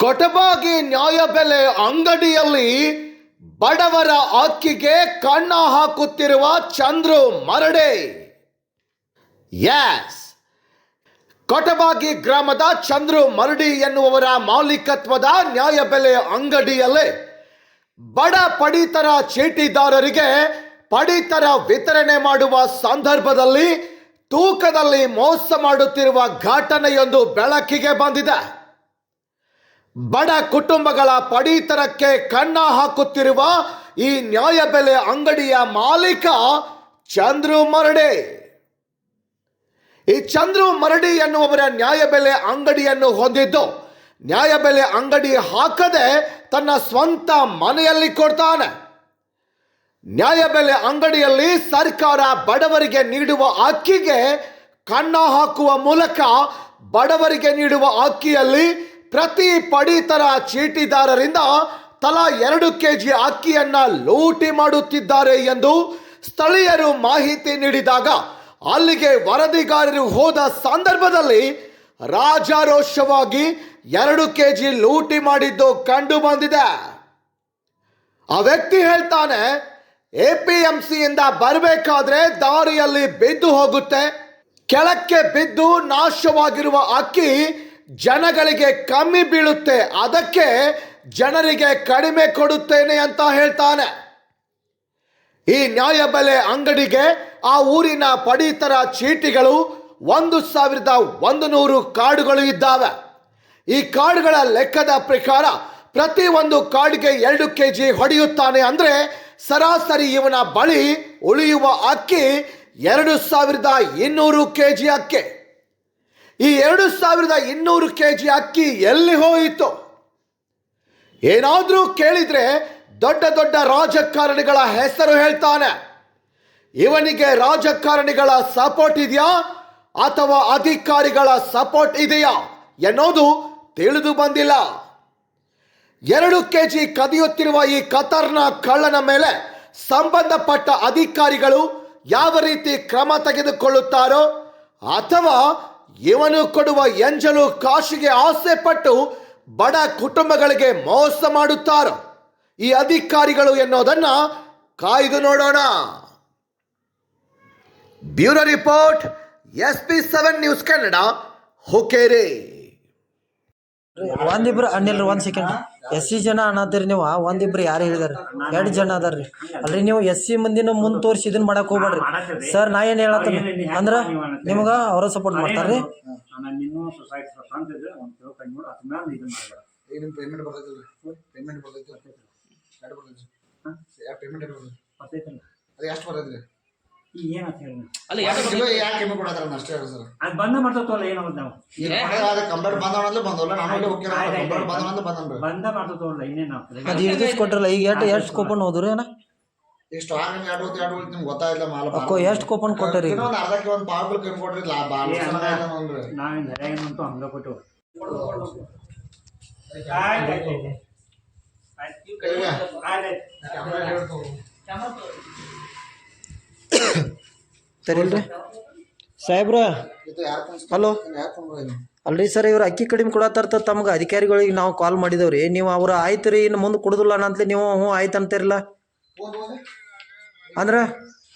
ಕೊಟಬಾಗಿ ನ್ಯಾಯಬೆಲೆ ಅಂಗಡಿಯಲ್ಲಿ ಬಡವರ ಅಕ್ಕಿಗೆ ಕಣ್ಣ ಹಾಕುತ್ತಿರುವ ಚಂದ್ರು ಮರಡೆ. ಎಸ್, ಕೊಟಬಾಗಿ ಗ್ರಾಮದ ಚಂದ್ರು ಮರಡಿ ಎನ್ನುವವರ ಮಾಲೀಕತ್ವದ ನ್ಯಾಯಬೆಲೆ ಅಂಗಡಿಯಲ್ಲಿ ಬಡ ಪಡಿತರ ಚೀಟಿದಾರರಿಗೆ ಪಡಿತರ ವಿತರಣೆ ಮಾಡುವ ಸಂದರ್ಭದಲ್ಲಿ ತೂಕದಲ್ಲಿ ಮೋಸ ಮಾಡುತ್ತಿರುವ ಘಟನೆಯೊಂದು ಬೆಳಕಿಗೆ ಬಂದಿದೆ. ಬಡ ಕುಟುಂಬಗಳ ಪಡಿತರಕ್ಕೆ ಕಣ್ಣ ಹಾಕುತ್ತಿರುವ ಈ ನ್ಯಾಯಬೆಲೆ ಅಂಗಡಿಯ ಮಾಲೀಕ ಚಂದ್ರು ಮರಡಿ. ಈ ಚಂದ್ರು ಮರಡಿ ಎನ್ನುವವರ ನ್ಯಾಯಬೆಲೆ ಅಂಗಡಿಯನ್ನು ಹೊಂದಿದ್ದು ನ್ಯಾಯಬೆಲೆ ಅಂಗಡಿ ಹಾಕದೆ ತನ್ನ ಸ್ವಂತ ಮನೆಯಲ್ಲಿ ಕೊಡ್ತಾನೆ. ನ್ಯಾಯಬೆಲೆ ಅಂಗಡಿಯಲ್ಲಿ ಸರ್ಕಾರ ಬಡವರಿಗೆ ನೀಡುವ ಅಕ್ಕಿಗೆ ಕಣ್ಣ ಹಾಕುವ ಮೂಲಕ ಬಡವರಿಗೆ ನೀಡುವ ಅಕ್ಕಿಯಲ್ಲಿ ಪ್ರತಿ ಪಡಿತರ ಚೀಟಿದಾರರಿಂದ ತಲಾ 2 ಕೆಜಿ ಅಕ್ಕಿಯನ್ನ ಲೂಟಿ ಮಾಡುತ್ತಿದ್ದಾರೆ ಎಂದು ಸ್ಥಳೀಯರು ಮಾಹಿತಿ ನೀಡಿದಾಗ ಅಲ್ಲಿಗೆ ವರದಿಗಾರರು ಹೋದ ಸಂದರ್ಭದಲ್ಲಿ ರಾಜಾರೋಷವಾಗಿ 2 ಕೆಜಿ ಲೂಟಿ ಮಾಡಿದ್ದು ಕಂಡು ಬಂದಿದೆ. ಆ ವ್ಯಕ್ತಿ ಹೇಳ್ತಾನೆ, APMCಯಿಂದ ಬರಬೇಕಾದ್ರೆ ದಾರಿಯಲ್ಲಿ ಬಿದ್ದು ಹೋಗುತ್ತೆ, ಕೆಳಕ್ಕೆ ಬಿದ್ದು ನಾಶವಾಗಿರುವ ಅಕ್ಕಿ ಜನಗಳಿಗೆ ಕಮ್ಮಿ ಬೀಳುತ್ತೆ, ಅದಕ್ಕೆ ಜನರಿಗೆ ಕಡಿಮೆ ಕೊಡುತ್ತೇನೆ ಅಂತ ಹೇಳ್ತಾನೆ. ಈ ನ್ಯಾಯಬೆಲೆ ಅಂಗಡಿಗೆ ಆ ಊರಿನ ಪಡಿತರ ಚೀಟಿಗಳು 1100 ಕಾರ್ಡುಗಳು ಇದ್ದಾವೆ. ಈ ಕಾರ್ಡುಗಳ ಲೆಕ್ಕದ ಪ್ರಕಾರ ಪ್ರತಿ ಒಂದು ಕಾರ್ಡ್ಗೆ 2 ಕೆಜಿ ಹೊಡೆಯುತ್ತಾನೆ. ಅಂದರೆ ಸರಾಸರಿ ಇವನ ಬಳಿ ಉಳಿಯುವ ಅಕ್ಕಿ 2200 ಕೆಜಿ ಅಕ್ಕಿ. ಈ 2200 ಕೆಜಿ ಅಕ್ಕಿ ಎಲ್ಲಿ ಹೋಯಿತು? ಏನಾದರೂ ಕೇಳಿದ್ರೆ ದೊಡ್ಡ ದೊಡ್ಡ ರಾಜಕಾರಣಿಗಳ ಹೆಸರು ಹೇಳ್ತಾನೆ. ಇವನಿಗೆ ರಾಜಕಾರಣಿಗಳ ಸಪೋರ್ಟ್ ಇದೆಯಾ ಅಥವಾ ಅಧಿಕಾರಿಗಳ ಸಪೋರ್ಟ್ ಇದೆಯಾ ಎನ್ನುವುದು ತಿಳಿದು ಬಂದಿಲ್ಲ. 2 ಕೆಜಿ ಕದಿಯುತ್ತಿರುವ ಈ ಖತರ್ನಾಕ್ ಕಳ್ಳನ ಮೇಲೆ ಸಂಬಂಧಪಟ್ಟ ಅಧಿಕಾರಿಗಳು ಯಾವ ರೀತಿ ಕ್ರಮ ತೆಗೆದುಕೊಳ್ಳುತ್ತಾರೋ ಅಥವಾ ಇವನು ಕೊಡುವ ಎಂಜಲು ಕಾಶಿಗೆ ಆಸೆ ಪಟ್ಟು ಬಡ ಕುಟುಂಬಗಳಿಗೆ ಮೋಸ ಮಾಡುತ್ತಾರೋ ಈ ಅಧಿಕಾರಿಗಳು ಎನ್ನುವುದನ್ನ ಕಾಯ್ದು ನೋಡೋಣ. Bureau report, SP7 news Kannada, Hukkeri. ಒಂದಿಬ್ರು ಅಣ್ಣಿಲ್ರಿ, 1 ಸೆಕೆಂಡ್. SC ಜನ ಅನ್ನತ್ತೀರಿ ನೀವು, ಒಂದಿಬ್ರು ಯಾರು ಹೇಳಿದಾರೆ? 2 ಜನ ಅದಾರ್ರಿ. ಅಲ್ರಿ ನೀವು SC ಮಂದಿನ ಮುಂದೆ ತೋರಿಸಿ ಇದನ್ನ ಮಾಡಕ್ ಹೋಗ್ಬೇಡ್ರಿ ಸರ್. ನಾ ಏನು ಹೇಳತ್ತೀನಿ ಅಂದ್ರೆ ನಿಮ್ಗ ಅವರ ಸಪೋರ್ಟ್ ಮಾಡ್ತಾರ್ರಿ. ಬಂದ ಮಾಡ್ತಲ್ಲ ಏನಾಗುತ್ತೆ ನಾವು ಬಂದ ಮಾಡ್ತಲ್ಲ ಇನ್ನೇನು ಅದು ಇಳಿಸ್ ಕೊಟ್ರಲ್ಲ. ಈಗ ಎಷ್ಟು ಕೂಪನ್ ಹೋದ್ರಿ ಅಣ್ಣ? ಎಷ್ಟು ಗೊತ್ತಾಗಿಲ್ಲ ಅಕ್ಕೋ ಎಷ್ಟು ಕೂಪನ್ ಕೊಟ್ಟರಿ? ಅರ್ಧಕ್ಕೆ ಒಂದು ಪಾವು ಕಮ್ಮಿ ಕೊಡ್ರಿ. ನಾವೇನು ಏನಂತೂ ಹಂಗ ಕೊಟ್ಟು ಸರಿಲ್ರಿ ಸಾಹೇಬ್ರ. ಹಲೋ, ಅಲ್ರಿ ಸರ್, ಇವ್ರು ಅಕ್ಕಿ ಕಡಿಮೆ ಕೊಡತ್ತಾರ ತಮ್ಗೆ ಅಧಿಕಾರಿಗಳಿಗೆ ನಾವು ಕಾಲ್ ಮಾಡಿದವ್ರಿ. ನೀವು ಅವ್ರು ಆಯ್ತು ರೀ ಇನ್ನು ಮುಂದೆ ಕೊಡುದಿಲ್ಲ ಅನ್ನಂತಲೇ ನೀವು ಹ್ಞೂ ಆಯ್ತು ಅಂತಾರಿಲ್ಲ ಅಂದ್ರೆ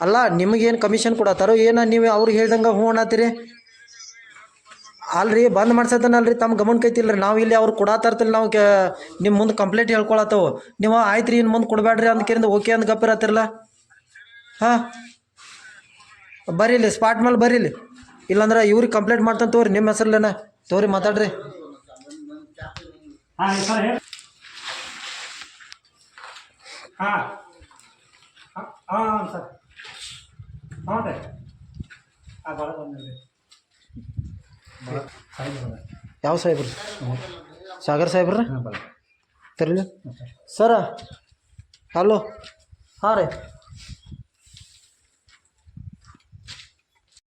ಅಲ್ಲ, ನಿಮಗೇನು ಕಮಿಷನ್ ಕೊಡತ್ತಾರೋ ಏನ? ನೀವು ಅವ್ರಿಗೆ ಹೇಳ್ದಂಗೆ ಹ್ಞೂ ಅನ್ನತ್ತೀರಿ ಅಲ್ರಿ. ಬಂದ್ ಮಾಡ್ಸತ್ತನಲ್ರಿ, ತಮ್ಮ ಗಮನ ಕೈತಿಲ್ರಿ. ನಾವು ಇಲ್ಲಿ ಅವ್ರು ಕೊಡತ್ತಾರ್ತಿಲ್ಲ, ನಾವು ನಿಮ್ಮ ಮುಂದೆ ಕಂಪ್ಲೇಂಟ್ ಹೇಳ್ಕೊಳತ್ತವು. ನೀವು ಆಯ್ತು ರೀ ಇನ್ನು ಮುಂದೆ ಕೊಡಬೇಡ್ರಿ ಅಂದ್ಕೇರಿಂದ ಓಕೆ ಅಂದ್ ಗಪ್ಪಿರತ್ತಿರಲ್ಲ. ಹಾಂ ಬರ್ರಿ ಇಲ್ಲಿ ಸ್ಪಾಟ್ ಮೇಲೆ ಬರ್ರಿ ಇಲ್ಲಿ, ಇಲ್ಲಾಂದ್ರೆ ಇವ್ರಿಗೆ ಕಂಪ್ಲೇಂಟ್ ಮಾಡ್ತಾನೆ ತೋರಿ. ನಿಮ್ಮ ಹೆಸರ್ಲೇನ ತೋರಿ ಮಾತಾಡ್ರಿ. ಹಾಂ ಸರ್ ಹೇಳಿ. ಹಾಂ ಹಾಂ ಸರ್, ಹ್ಞೂ ರೀ. ಹಾಂ ಬರ ಬಂದ್ರಿ. ಯಾವ ಸಾಹೇಬ್ರಿ? ಸಾಗರ್ ಸಾಹೇಬ್ರಿ ತರಲಿ ಸರ. ಹಲೋ, ಹಾಂ ರೀ.